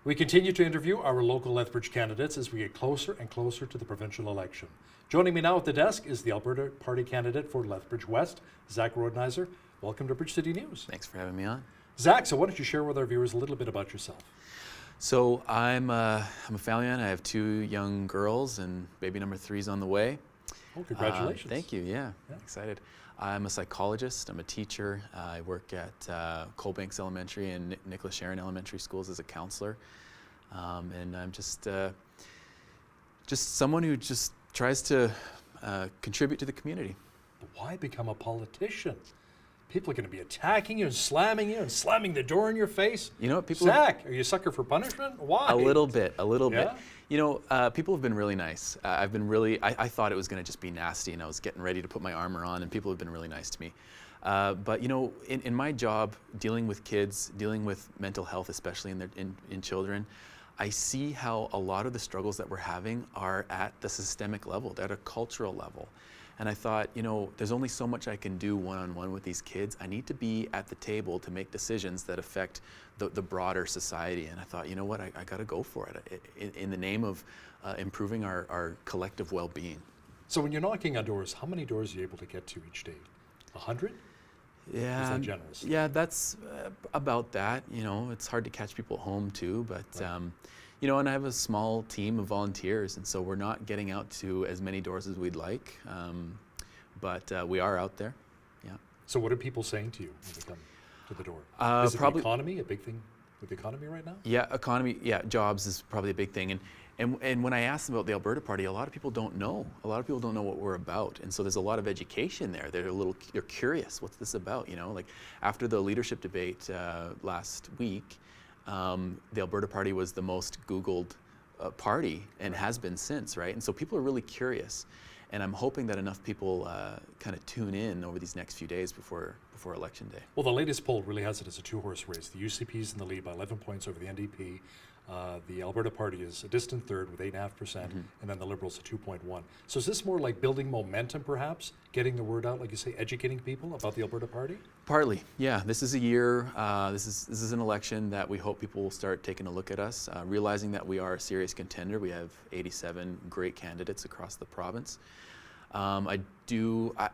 We continue to interview our local Lethbridge candidates as we get closer and closer to the provincial election. Joining me now at the desk is the Alberta Party candidate for Lethbridge West, Zac Rhodenizer. Welcome to Bridge City News. Thanks for having me on. Zac, so why don't you share with our viewers a little bit about yourself? So I'm a family man. I have 2 young girls, and baby number 3 is on the way. Oh, congratulations. Thank you. Yeah, excited. I'm a psychologist. I'm a teacher. I work at Coalbanks Elementary and Nicholas Sharon Elementary Schools as a counselor. And I'm just someone who just tries to contribute to the community. But why become a politician? People are going to be attacking you and slamming the door in your face. You know what, people... Zac, are you a sucker for punishment? Why? A little bit. Yeah? You know, people have been really nice. I thought it was going to just be nasty, and I was getting ready to put my armor on, and people have been really nice to me. But you know, in my job, dealing with kids, dealing with mental health, especially in children, I see how a lot of the struggles that we're having are at the systemic level, they're at a cultural level. And I thought, you know, there's only so much I can do one-on-one with these kids. I need to be at the table to make decisions that affect the broader society. And I thought, you know what, I got to go for it in the name of improving our collective well-being. So when you're knocking on doors, how many doors are you able to get to each day? 100? Yeah, is that generous? Yeah, that's about that. You know, it's hard to catch people at home too, but right. You know, and I have a small team of volunteers, and so we're not getting out to as many doors as we'd like, but we are out there. Yeah. So what are people saying to you when they come to the door? Is it probably the economy a big thing with the economy right now? Yeah, economy. Yeah, jobs is probably a big thing, and when I asked them about the Alberta Party, a lot of people don't know. A lot of people don't know what we're about, and so there's a lot of education there. They're curious. What's this about? You know, like after the leadership debate last week, the Alberta Party was the most Googled party and has been since, right? And so people are really curious, and I'm hoping that enough people kind of tune in over these next few days before Election Day. Well, the latest poll really has it as a 2-horse race. The UCP is in the lead by 11 points over the NDP. The Alberta Party is a distant third with 8.5%, and then the Liberals at 2.1. So is this more like building momentum, perhaps? Getting the word out, like you say, educating people about the Alberta Party? Partly, yeah. This is a year, this is an election that we hope people will start taking a look at us, realizing that we are a serious contender. We have 87 great candidates across the province. I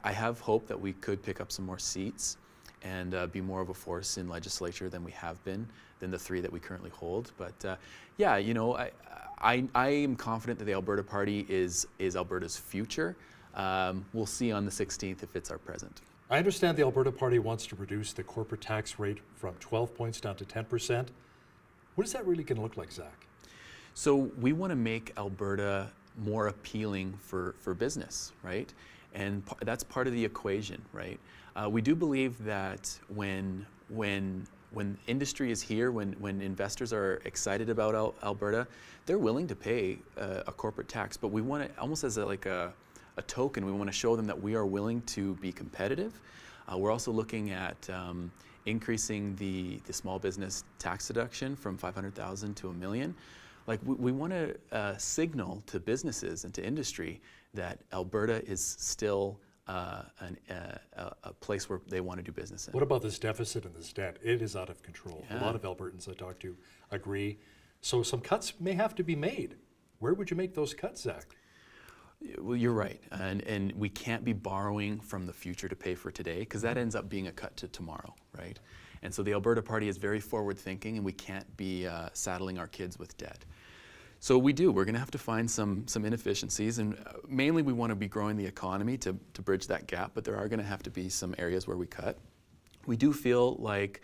have hope that we could pick up some more seats and be more of a force in legislature than we have been, than the 3 that we currently hold. But yeah, you know, I am confident that the Alberta Party is Alberta's future. We'll see on the 16th if it's our present. I understand the Alberta Party wants to reduce the corporate tax rate from 12 points down to 10%. What is that really going to look like, Zac? So we want to make Alberta more appealing for business, right? And that's part of the equation, right? We do believe that when industry is here, when investors are excited about Alberta, they're willing to pay a corporate tax. But we want it almost as a token. We want to show them that we are willing to be competitive. We're also looking at increasing the small business tax deduction from $500,000 to $1 million. Like we want to signal to businesses and to industry that Alberta is still a place where they want to do business in. What about this deficit and this debt? It is out of control. Yeah. A lot of Albertans I talk to agree. So some cuts may have to be made. Where would you make those cuts, Zac? Well, you're right, and we can't be borrowing from the future to pay for today, because that ends up being a cut to tomorrow, right? And so the Alberta Party is very forward-thinking, and we can't be saddling our kids with debt. So we're going to have to find some inefficiencies, and mainly we want to be growing the economy to bridge that gap, but there are going to have to be some areas where we cut. We do feel like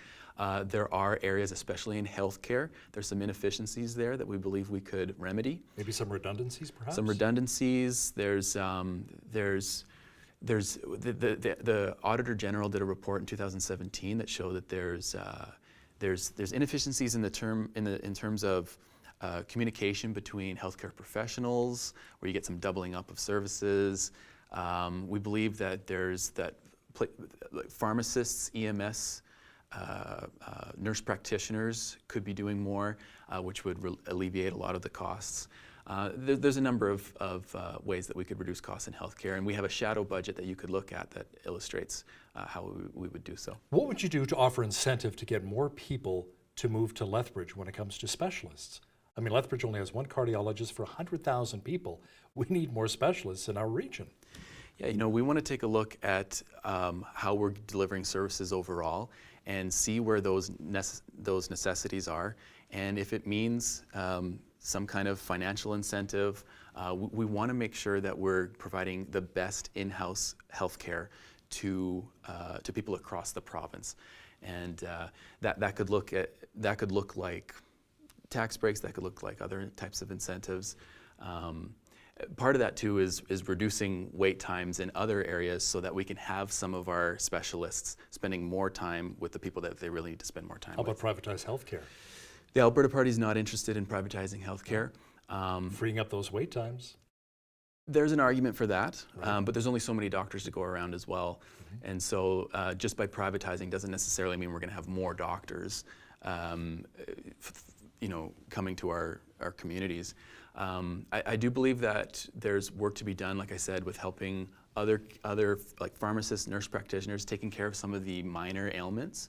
there are areas, especially in healthcare, there's some inefficiencies there that we believe we could remedy. Maybe some redundancies, perhaps? Some redundancies. There's the Auditor General did a report in 2017 that showed that there's inefficiencies in terms of communication between healthcare professionals, where you get some doubling up of services. We believe that pharmacists, EMS, nurse practitioners could be doing more, which would alleviate a lot of the costs. There's a number of ways that we could reduce costs in healthcare, and we have a shadow budget that you could look at that illustrates how we would do so. What would you do to offer incentive to get more people to move to Lethbridge when it comes to specialists? I mean, Lethbridge only has one cardiologist for 100,000 people. We need more specialists in our region. Yeah, you know, we want to take a look at how we're delivering services overall and see where those necessities are. And if it means some kind of financial incentive, we want to make sure that we're providing the best in-house healthcare to people across the province. And that could look like tax breaks, that could look like other types of incentives. Part of that too is reducing wait times in other areas so that we can have some of our specialists spending more time with the people that they really need to spend more time with. How about privatized healthcare? The Alberta Party is not interested in privatizing healthcare. Freeing up those wait times? There's an argument for that, Right. but there's only so many doctors to go around as well. And so just by privatizing doesn't necessarily mean we're going to have more doctors coming to our communities. I do believe that there's work to be done, like I said, with helping other like pharmacists, nurse practitioners, taking care of some of the minor ailments,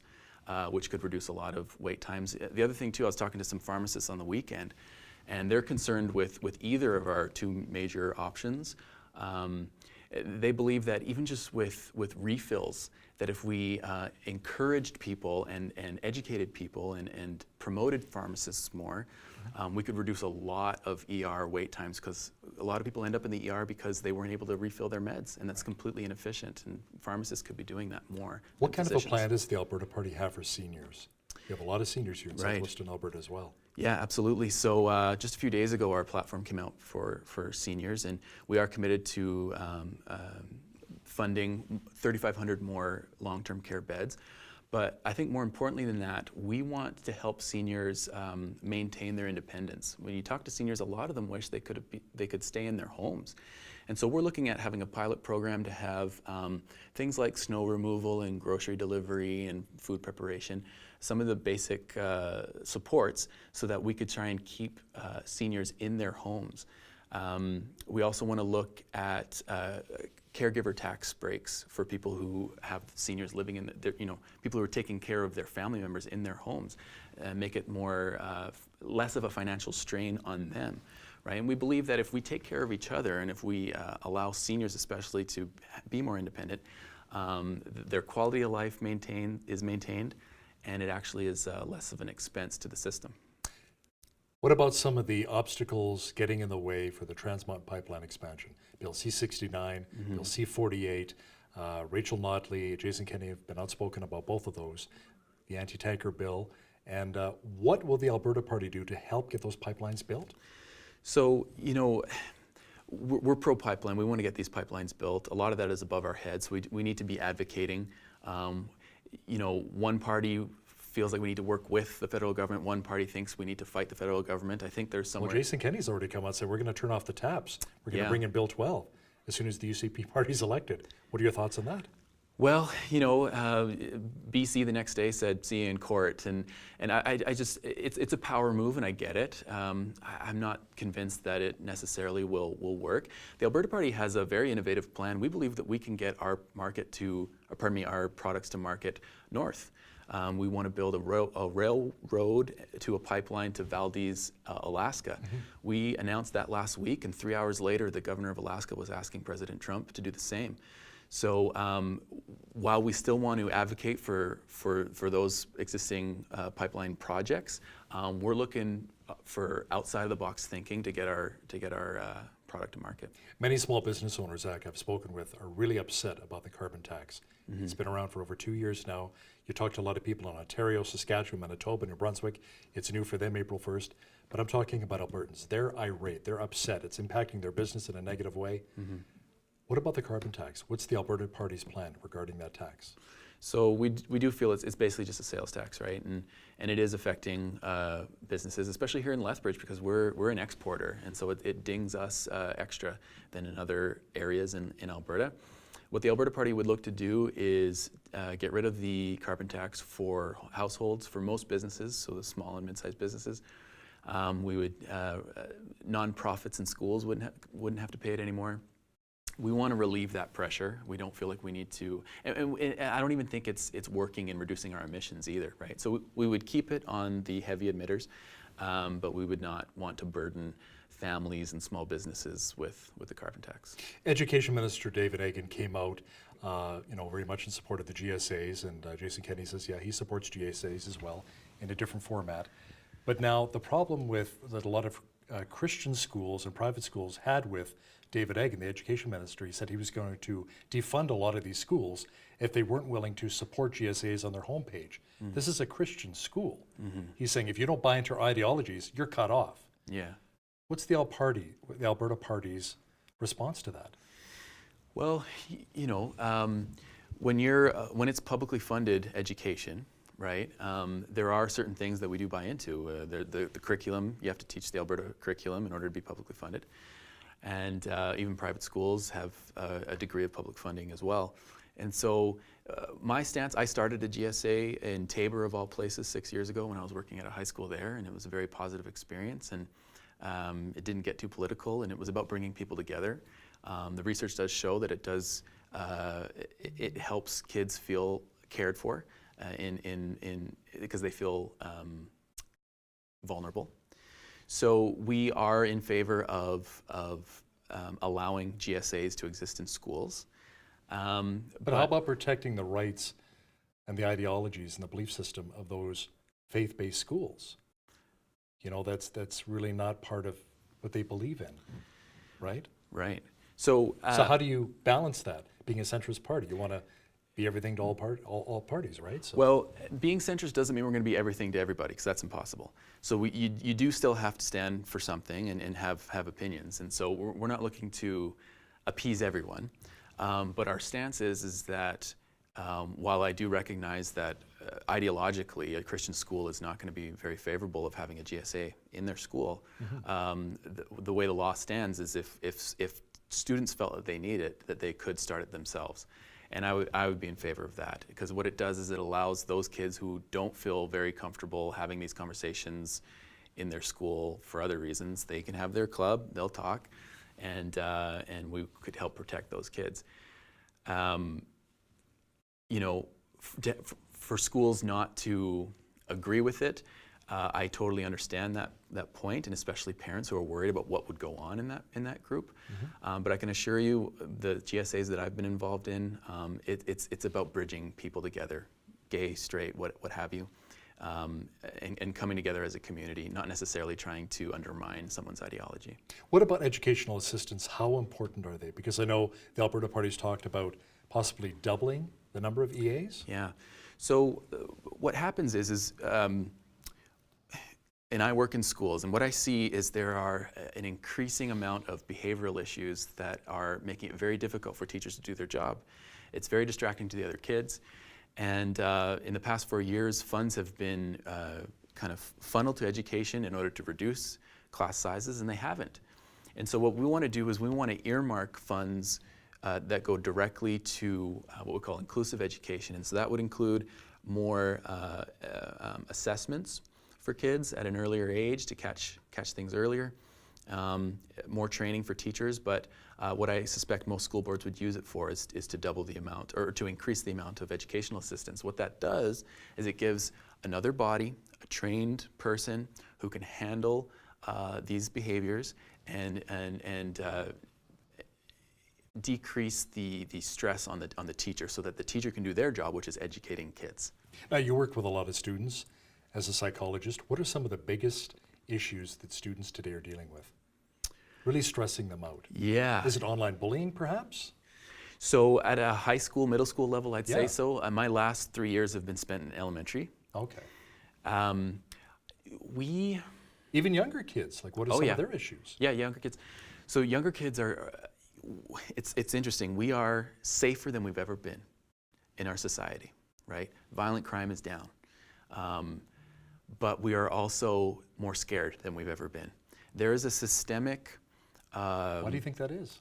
which could reduce a lot of wait times. The other thing too, I was talking to some pharmacists on the weekend, and they're concerned with either of our two major options. They believe that even just with refills, that if we encouraged people and educated people and promoted pharmacists more, we could reduce a lot of ER wait times, because a lot of people end up in the ER because they weren't able to refill their meds, and that's completely inefficient, and pharmacists could be doing that more. What kind of a plan does the Alberta Party have for seniors? You have a lot of seniors here in Right. southwestern Alberta as well. Yeah, absolutely. So just a few days ago, our platform came out for seniors, and we are committed to funding 3,500 more long-term care beds. But I think more importantly than that, we want to help seniors maintain their independence. When you talk to seniors, a lot of them wish they could stay in their homes. And so we're looking at having a pilot program to have things like snow removal and grocery delivery and food preparation, some of the basic supports, so that we could try and keep seniors in their homes. We also want to look at caregiver tax breaks for people who have seniors living in people who are taking care of their family members in their homes, make it less of a financial strain on them, right? And we believe that if we take care of each other, and if we allow seniors especially to be more independent, their quality of life is maintained, and it actually is less of an expense to the system. What about some of the obstacles getting in the way for the Trans Mountain Pipeline expansion? Bill C-69, Bill C-48, Rachel Notley, Jason Kenney have been outspoken about both of those, the anti-tanker bill. And what will the Alberta Party do to help get those pipelines built? So, we're pro-pipeline. We want to get these pipelines built. A lot of that is above our heads. We need to be advocating. One party feels like we need to work with the federal government. One party thinks we need to fight the federal government. I think there's somewhere... Well, Jason Kenney's already come out and said we're going to turn off the taps. We're going to bring in Bill 12 as soon as the UCP party's elected. What are your thoughts on that? Well, BC the next day said, see you in court. And I just, it's a power move, and I get it. I'm not convinced that it necessarily will work. The Alberta Party has a very innovative plan. We believe that we can get our our products to market north. We want to build a railroad to a pipeline to Valdez, Alaska. We announced that last week, and 3 hours later, the governor of Alaska was asking President Trump to do the same. So while we still want to advocate for those existing pipeline projects, we're looking for outside of the box thinking to get our product to market. Many small business owners, Zac, I've spoken with, are really upset about the carbon tax. It's been around for over 2 years now. You talk to a lot of people in Ontario, Saskatchewan, Manitoba, New Brunswick. It's new for them April 1st. But I'm talking about Albertans. They're irate. They're upset. It's impacting their business in a negative way. What about the carbon tax? What's the Alberta Party's plan regarding that tax? So we do feel it's basically just a sales tax, right? And it is affecting businesses, especially here in Lethbridge, because we're an exporter, and so it dings us extra than in other areas in Alberta. What the Alberta Party would look to do is get rid of the carbon tax for households, for most businesses, so the small and mid-sized businesses. We would nonprofits and schools wouldn't have to pay it anymore. we want to relieve that pressure. We don't feel like we need to, and I don't even think it's working in reducing our emissions either, right? So we would keep it on the heavy emitters, but we would not want to burden families and small businesses with the carbon tax. Education Minister David Eggen came out, very much in support of the GSAs, and Jason Kenney says, yeah, he supports GSAs as well in a different format. But now the problem that a lot of Christian schools and private schools had with David Eggen, the education minister, he said he was going to defund a lot of these schools if they weren't willing to support GSAs on their homepage. Mm-hmm. This is a Christian school. Mm-hmm. He's saying if you don't buy into our ideologies, you're cut off. Yeah. What's the Alberta Party's response to that? Well, when it's publicly funded education, right, there are certain things that we do buy into. The curriculum, you have to teach the Alberta curriculum in order to be publicly funded. And even private schools have a degree of public funding as well. And so my stance, I started a GSA in Tabor of all places 6 years ago when I was working at a high school there, and it was a very positive experience. And it didn't get too political, and it was about bringing people together. The research does show that it helps kids feel cared for because they feel vulnerable. So we are in favor of allowing GSAs to exist in schools. But how about protecting the rights and the ideologies and the belief system of those faith-based schools? That's really not part of what they believe in, right? Right. So how do you balance that? Being a centrist party, you want to be everything to all parties, right? So. Well, being centrist doesn't mean we're going to be everything to everybody, because that's impossible. So you do still have to stand for something and have opinions. And so we're not looking to appease everyone. But our stance is that while I do recognize that ideologically a Christian school is not going to be very favorable of having a GSA in their school, mm-hmm. The way the law stands is if students felt that they need it, that they could start it themselves. And I would be in favor of that, because what it does is it allows those kids who don't feel very comfortable having these conversations in their school for other reasons, they can have their club, they'll talk, and we could help protect those kids. For schools not to agree with it, I totally understand that point, and especially parents who are worried about what would go on in that group. Mm-hmm. But I can assure you, the GSAs that I've been involved in, it's about bridging people together, gay, straight, what have you, and coming together as a community, not necessarily trying to undermine someone's ideology. What about educational assistants? How important are they? Because I know the Alberta Party's talked about possibly doubling the number of EAs. Yeah. So what happens is and I work in schools, and what I see is there are an increasing amount of behavioral issues that are making it very difficult for teachers to do their job. It's very distracting to the other kids. And in the past 4 years, funds have been kind of funneled to education in order to reduce class sizes, and they haven't. And so what we want to do is we want to earmark funds that go directly to what we call inclusive education. And so that would include more assessments for kids at an earlier age to catch things earlier, more training for teachers, but what I suspect most school boards would use it for is to double the amount, or to increase the amount of educational assistance. What that does is it gives another body, a trained person who can handle these behaviors and decrease the stress on the teacher, so that the teacher can do their job, which is educating kids. Now, you work with a lot of students as a psychologist. What are some of the biggest issues that students today are dealing with? Really stressing them out. Yeah. Is it online bullying, perhaps? So at a high school, middle school level, I'd say so. My last 3 years have been spent in elementary. Okay. Even younger kids, like what are some of their issues? Yeah, younger kids. So younger kids are, it's interesting. We are safer than we've ever been in our society, right? Violent crime is down. But we are also more scared than we've ever been. There is a systemic... Why do you think that is?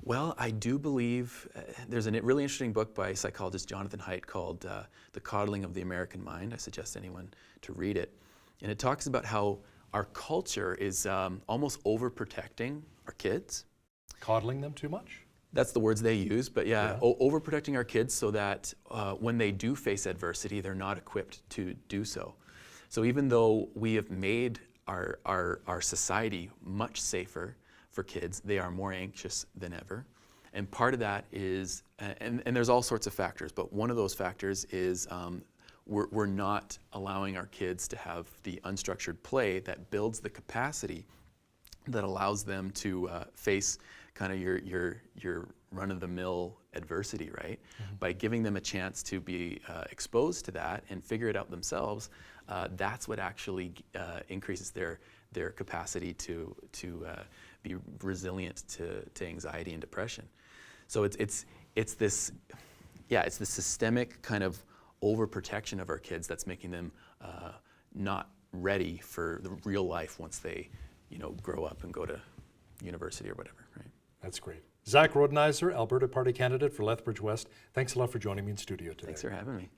Well, I do believe there's a really interesting book by psychologist Jonathan Haidt called The Coddling of the American Mind. I suggest anyone to read it. And it talks about how our culture is almost overprotecting our kids. Coddling them too much? That's the words they use, but yeah, Yeah. overprotecting our kids so that when they do face adversity, they're not equipped to do so. So even though we have made our society much safer for kids, they are more anxious than ever. And part of that is, and there's all sorts of factors, but one of those factors is we're not allowing our kids to have the unstructured play that builds the capacity that allows them to face kind of your run-of-the-mill adversity, right? Mm-hmm. By giving them a chance to be exposed to that and figure it out themselves, that's what actually increases their capacity to be resilient to anxiety and depression. So it's this systemic kind of overprotection of our kids that's making them not ready for the real life once they, grow up and go to university or whatever, right? That's great. Zac Rhodenizer, Alberta Party candidate for Lethbridge West. Thanks a lot for joining me in studio today. Thanks for having me.